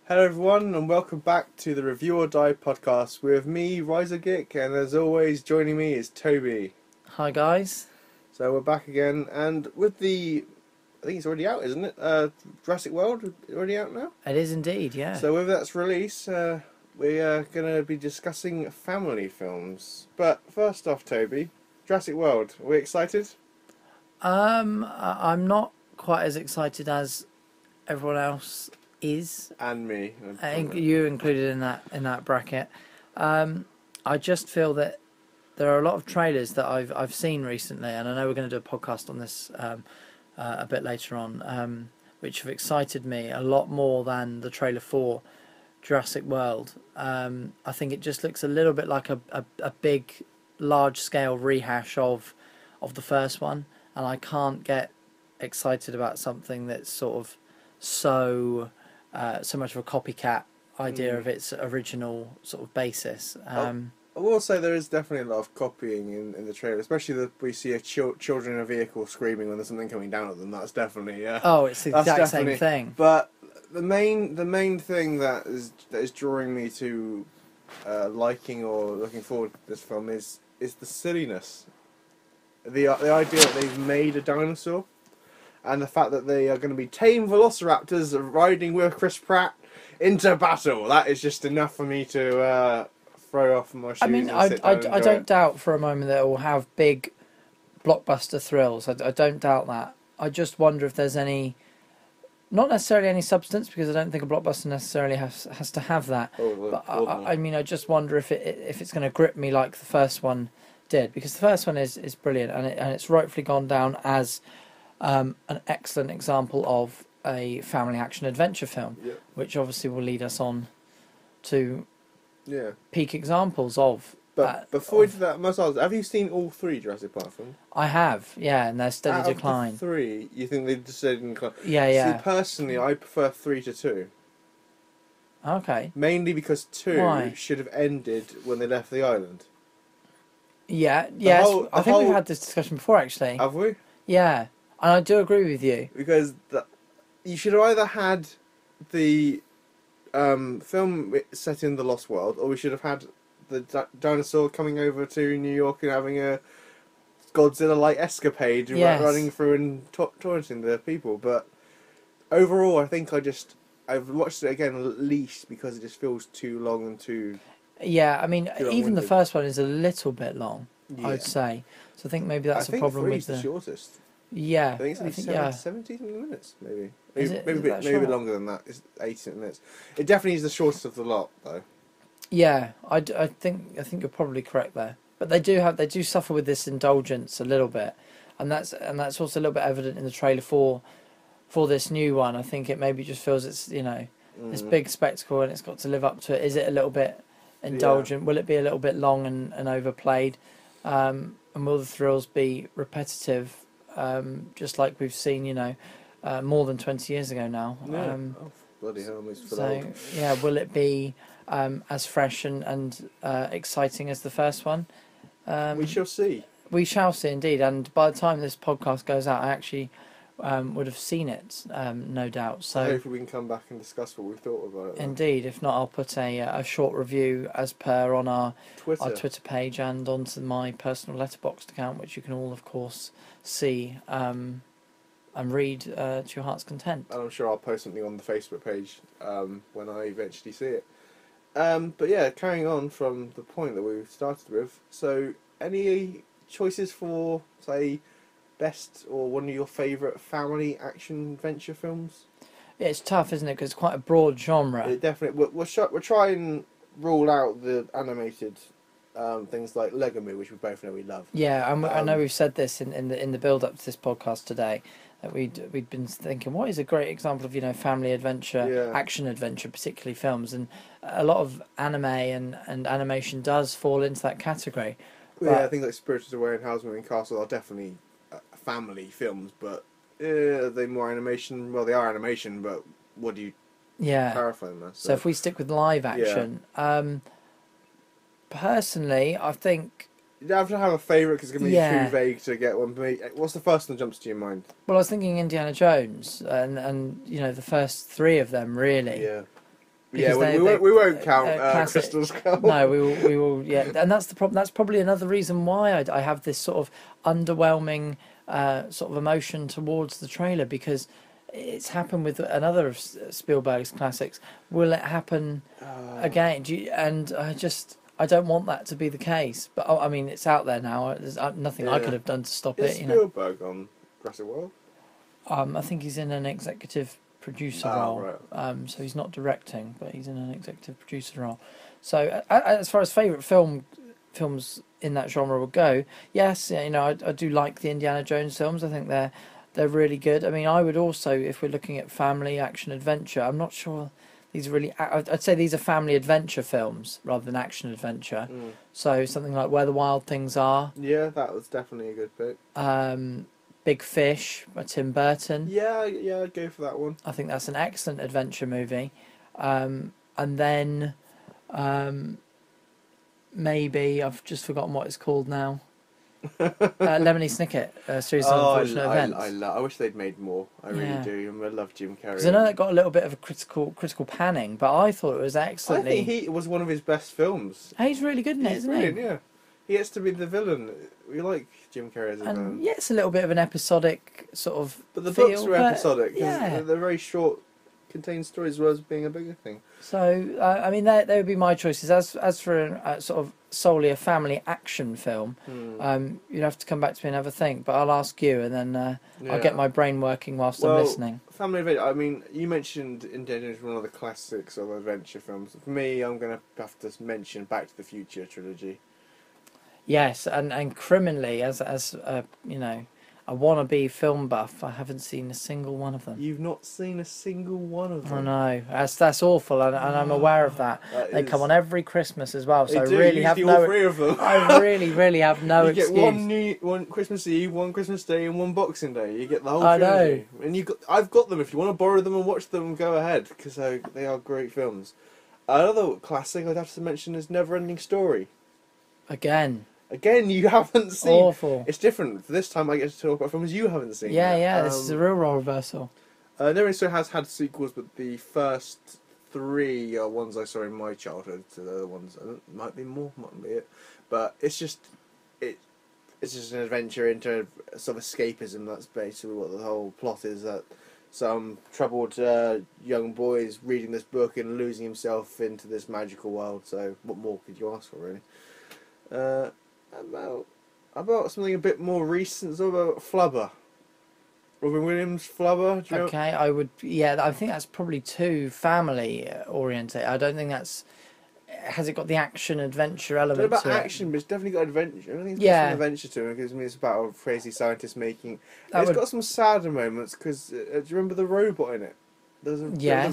Hello everyone and welcome back to the Review or Die podcast with me, Risergick, and as always joining me is Toby. Hi guys. So we're back again and with I think it's already out, isn't it? Jurassic World already out now? It is indeed, yeah. So with that's release, we are going to be discussing family films. But first off, Toby, Jurassic World, are we excited? I'm not quite as excited as everyone else is. And me. You included in that bracket. I just feel that there are a lot of trailers that I've seen recently, and I know we're going to do a podcast on this a bit later on, which have excited me a lot more than the trailer for Jurassic World. I think it just looks a little bit like a big, large-scale rehash of the first one, and I can't get excited about something that's sort of so much of a copycat idea of its original sort of basis. I will say there is definitely a lot of copying in the trailer, especially we see children in a vehicle screaming when there's something coming down at them. That's definitely it's the exact same thing. But the main thing that is drawing me to liking or looking forward to this film is the silliness, the idea that they've made a dinosaur, and the fact that they are going to be tame velociraptors riding with Chris Pratt into battle. That is just enough for me to throw off my shoes. I mean, I don't doubt for a moment that it will have big blockbuster thrills. I don't doubt that. I just wonder if there's not necessarily any substance, because I don't think a blockbuster necessarily has to have that. I just wonder if it's going to grip me like the first one did, because the first one is brilliant, and it's rightfully gone down as an excellent example of a family action adventure film, which obviously will lead us on to peak examples of. But before we do that, have you seen all three Jurassic Park films? I have, and they're steady Out decline. Of the three, you think they've just steady decline? Yeah. See, personally, I prefer 3 to 2. Okay. Mainly because 2 Why? should have ended when they left the island. Yeah. I think we've had this discussion before, actually. Have we? Yeah, and I do agree with you. Because you should have either had the film set in the Lost World, or we should have had the dinosaur coming over to New York and having a Godzilla-like escapade, running through and tormenting the people. But overall, I think I've watched it again at least because it just feels too long and too... Yeah, I mean, even the first one is a little bit long, I'd say. So I think maybe that's a problem with the shortest. Yeah, I think it's only 70 minutes, maybe. Maybe longer than that. It's 80 minutes. It definitely is the shortest of the lot, though. Yeah, I think you're probably correct there. But they do suffer with this indulgence a little bit, and that's also a little bit evident in the trailer for this new one. I think it maybe just feels it's this big spectacle and it's got to live up to it. Is it a little bit indulgent? Will it be a little bit long and overplayed? And will the thrills be repetitive? Just like we've seen, more than 20 years ago now. Bloody hell, will it be as fresh and exciting as the first one? We shall see. We shall see, indeed. And by the time this podcast goes out, I actually would have seen it, no doubt. So hopefully we can come back and discuss what we thought about it. Indeed. If not, I'll put a short review as per on our Twitter page and onto my personal Letterboxd account, which you can all, of course, see and read to your heart's content. And I'm sure I'll post something on the Facebook page when I eventually see it. But yeah, carrying on from the point that we started with, so any choices for, say, best or one of your favourite family action adventure films? Yeah, it's tough, isn't it? Because it's quite a broad genre. It definitely. We'll try and rule out the animated things like Lego Movie, which we both know we love. Yeah, I know we've said this in the build up to this podcast today, that we'd been thinking, what is a great example of family adventure, action adventure, particularly films, and a lot of anime and animation does fall into that category. Yeah, I think like Spirited Away and Howl's Moving Castle are definitely family films, but are they more animation? Well, they are animation, but what do you clarify them as? So if we stick with live action, personally, I think... You don't have to have a favourite because it's going to be too vague to get one. What's the first one that jumps to your mind? Well, I was thinking Indiana Jones and the first three of them, really. Yeah. Yeah, Because we won't count classic. Crystal Skull. No, we will. Yeah, and that's the problem. That's probably another reason why I have this sort of underwhelming sort of emotion towards the trailer, because it's happened with another of Spielberg's classics. Will it happen again? And I don't want that to be the case. But I mean, it's out there now. There's nothing I could have done to stop Is it. Spielberg on Jurassic World? I think he's in an executive producer role. Right. So he's not directing, but he's in an executive producer role. So as far as favourite films in that genre would go, yes, I do like the Indiana Jones films. I think they're really good. I mean, I would also, if we're looking at family action adventure, I'm not sure these are really. I'd say these are family adventure films rather than action adventure. So something like Where the Wild Things Are. Yeah, that was definitely a good pick. Big Fish by Tim Burton. Yeah, I'd go for that one. I think that's an excellent adventure movie. And then maybe I've just forgotten what it's called now. Lemony Snicket, a series of unfortunate events. I wish they'd made more. I really do. I love Jim Carrey. Because I know it got a little bit of a critical panning, but I thought it was excellently. I think it was one of his best films. He's really good in it, isn't he? Yeah. He gets to be the villain. We like Jim Carrey as a villain. Yeah, it's a little bit of an episodic sort of. But the books were episodic. Yeah. They're very short, contained stories, as well as being a bigger thing. So I mean, they would be my choices. As for a sort of solely a family action film, you'd have to come back to me and have a think. But I'll ask you, and then I'll get my brain working whilst I'm listening. Family adventure. I mean, you mentioned Indiana Jones, one of the classics of adventure films. For me, I'm going to have to mention Back to the Future trilogy. Yes, and criminally, as a wannabe film buff, I haven't seen a single one of them. You've not seen a single one of them? I know. That's awful, and I'm aware of that. They come on every Christmas as well, so I really have all three of them. I really have no excuse. You get one Christmas Eve, one Christmas Day, and one Boxing Day. You get the whole trilogy. And I've got them. If you want to borrow them and watch them, go ahead, because they are great films. Another classic I'd have to mention is Never-Ending Story. Again, you haven't seen. Awful. It's different. This time I get to talk about films you haven't seen. Yeah, this is a real role reversal. Never Story has had sequels, but the first three are ones I saw in my childhood. So the other ones, might be more, might be it. But it's just an adventure into sort of escapism. That's basically what the whole plot is. That some troubled young boy is reading this book and losing himself into this magical world. So what more could you ask for, really? About something a bit more recent, so about Flubber. Robin Williams' Flubber. Do you know? I would. Yeah, I think that's probably too family oriented. I don't think that's. Has it got the action adventure element? I don't know about to action, it? but it's definitely got adventure. I think it's got some adventure to it, because it's about a crazy scientist making. It's got some sadder moments, because do you remember the robot in it? The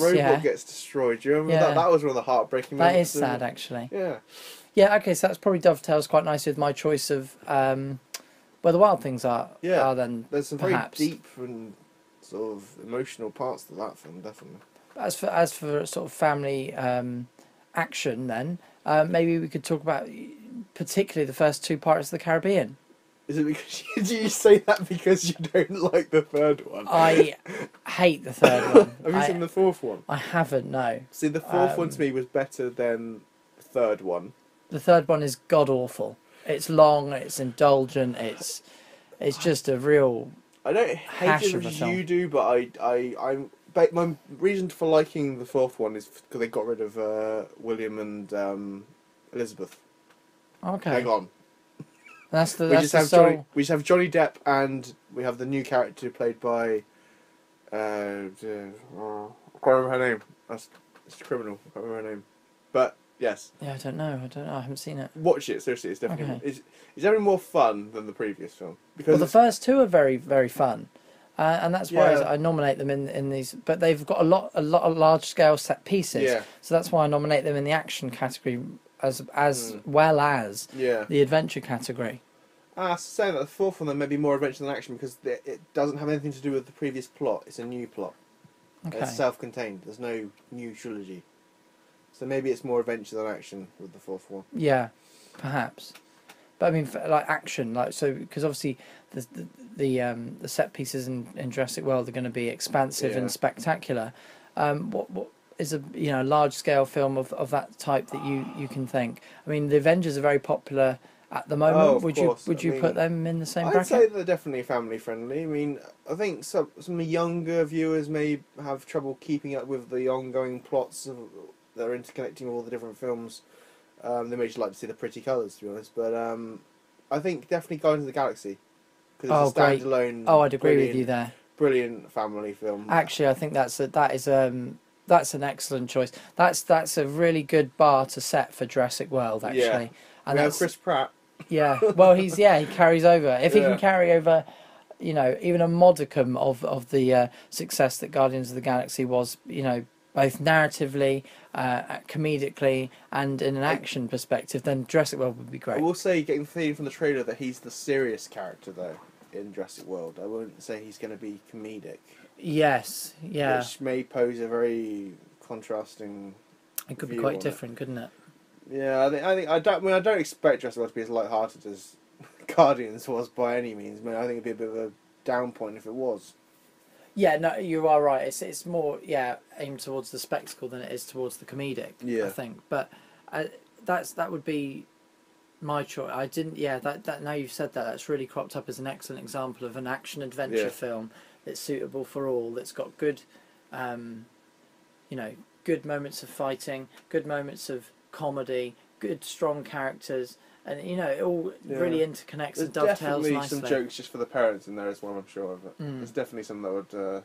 robot gets destroyed. Do you remember that? That was one of the heartbreaking moments. That is sad, actually. Yeah. Yeah, okay, so that's probably dovetails quite nicely with my choice of Where the Wild Things Are. Yeah, are then there's some perhaps. very deep and sort of emotional parts to that film, definitely. As for sort of family action, then maybe we could talk about particularly the first two Pirates of the Caribbean. Is it because do you say that because you don't like the third one? I hate the third one. Have you seen the fourth one? I haven't, no. See, the fourth one to me was better than the third one. The third one is god awful. It's long, it's indulgent, it's just a real. I don't hate it as you do, but my reason for liking the fourth one is because they got rid of William and Elizabeth. Okay. Hang on. We just have Johnny Depp, and we have the new character played by. I can't remember her name. It's a criminal. I can't remember her name, but. Yes. Yeah, I don't know. I haven't seen it. Watch it. Seriously, it's definitely it's definitely more fun than the previous film. Because the first two are very, very fun, and that's why I nominate them in these. But they've got a lot of large scale set pieces. Yeah. So that's why I nominate them in the action category as well as the adventure category. Saying that the fourth one then may be more adventure than action, because it doesn't have anything to do with the previous plot. It's a new plot. Okay. It's self-contained. There's no new trilogy. So maybe it's more adventure than action with the fourth one. Yeah, perhaps. But I mean, like action, because obviously the set pieces in Jurassic World are going to be expansive and spectacular. What is a large scale film of that type that you can think? I mean, the Avengers are very popular at the moment. Oh, of would course. you I mean, put them in the same I'd bracket? say they're definitely family friendly. I mean, I think some younger viewers may have trouble keeping up with the ongoing plots that are interconnecting all the different films. They may just like to see the pretty colours, to be honest. But I think definitely Guardians of the Galaxy, because it's a Great. standalone. Oh, I'd agree with you there. Brilliant family film. Actually, I think that's an excellent choice. That's a really good bar to set for Jurassic World, actually. Yeah. And We have that's Chris Pratt. yeah. Well, he carries over. If he Yeah. can carry over, even a modicum of the success that Guardians of the Galaxy was, both narratively, comedically, and in an action perspective, then Jurassic World would be I great. will say, getting the feeling from the trailer that he's the serious character, though, in Jurassic World. I wouldn't say he's going to be comedic. Yes. Yeah. Which may pose a very contrasting. It could be view quite on different, couldn't it? Yeah, I don't expect Jurassic World to be as light-hearted as Guardians was by any means. I mean, I think it'd be a bit of a down point if it was. Yeah, no, you are right. It's more aimed towards the spectacle than it is towards the comedic. Yeah. I think, but that would be my choice. I didn't. Yeah, that now you've said that, that's really cropped up as an excellent example of an action adventure film that's suitable for all. That's got good, good moments of fighting, good moments of comedy, good strong characters, and it all really interconnects and dovetails definitely nicely. some jokes just for the parents in there as well, I'm sure of it. There's definitely some that would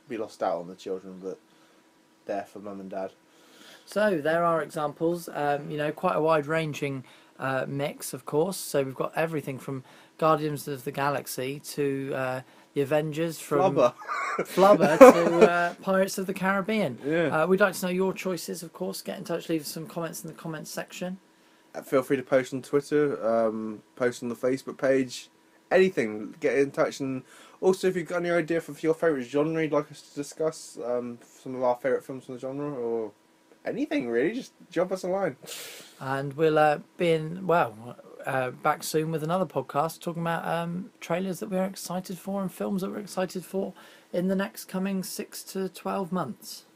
be lost out on the children, but there for mum and dad. So there are examples, quite a wide-ranging mix, of course. So we've got everything from Guardians of the Galaxy to the Avengers, from Flubber to Pirates of the Caribbean. Yeah. We'd like to know your choices, of course. Get in touch, leave some comments in the comments section. Feel free to post on Twitter, post on the Facebook page, anything. Get in touch, and also if you've got any idea for your favourite genre you'd like us to discuss, some of our favourite films from the genre, or anything really, just drop us a line. And we'll be back soon with another podcast talking about trailers that we're excited for and films that we're excited for in the next coming 6 to 12 months.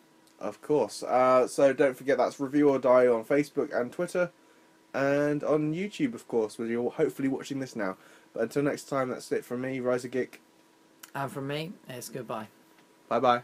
Of course. So don't forget, that's Review or Die on Facebook and Twitter, and on YouTube, of course, where you're hopefully watching this now. But until next time, that's it from me, Riser Geek. And from me, it's goodbye. Bye bye.